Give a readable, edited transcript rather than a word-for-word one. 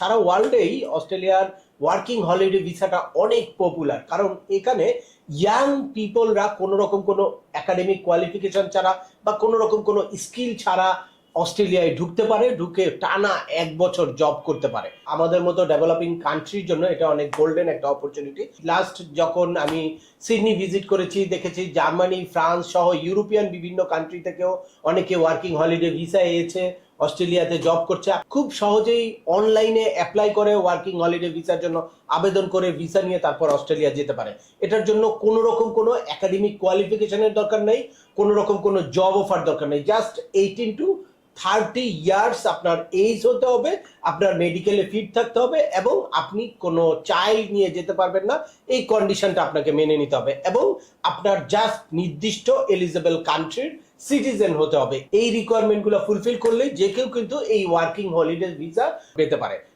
সারা ওয়ার্ল্ডেই অস্ট্রেলিয়ার working holiday ভিসাটা অনেক পপুলার, কারণ এখানে ইয়াং পিপলরা কোনো রকম কোনো একাডেমিক কোয়ালিফিকেশন ছাড়া বা কোনো রকম কোনো স্কিল ছাড়া অস্ট্রেলিয়ায় ঢুকতে পারে, ঢুকে টানা 1 বছর জব করতে পারে। আমাদের মতো ডেভেলপিং কান্ট্রির জন্য এটা অনেক গোল্ডেন একটা অপরচুনিটি। লাস্ট যখন আমি সিডনি ভিজিট করেছি, দেখেছি জার্মানি, ফ্রান্স সহ ইউরোপিয়ান বিভিন্ন কান্ট্রি থেকেও অনেকে ওয়ার্কিং হলিডে ভিসা এসেছে, অস্ট্রেলিয়াতে জব করছে। খুব সহজেই অনলাইনে অ্যাপ্লাই করে ওয়ার্কিং হলিডে ভিসার জন্য আবেদন করে ভিসা নিয়ে তারপর অস্ট্রেলিয়া যেতে পারে। এটার জন্য কোনো রকম কোনো একাডেমিক কোয়ালিফিকেশনের দরকার নেই, কোনো রকম কোনো জব অফার দরকার নেই। জাস্ট 18 to 30 ইয়ার্স আপনার এজ হতে হবে, আপনার মেডিকেলে ফিট থাকতে হবে এবং আপনি কোনো চাইল্ড নিয়ে যেতে পারবেন না, এই কন্ডিশনটা আপনাকে মেনে নিতে হবে এবং আপনার জাস্ট নির্দিষ্ট এলিজেবল কান্ট্রির সিটিজেন হতে হবে। এই রিকোয়ারমেন্টগুলো ফুলফিল করলে যে কেউ কিন্তু এই ওয়ার্কিং হলিডে ভিসা পেতে পারে।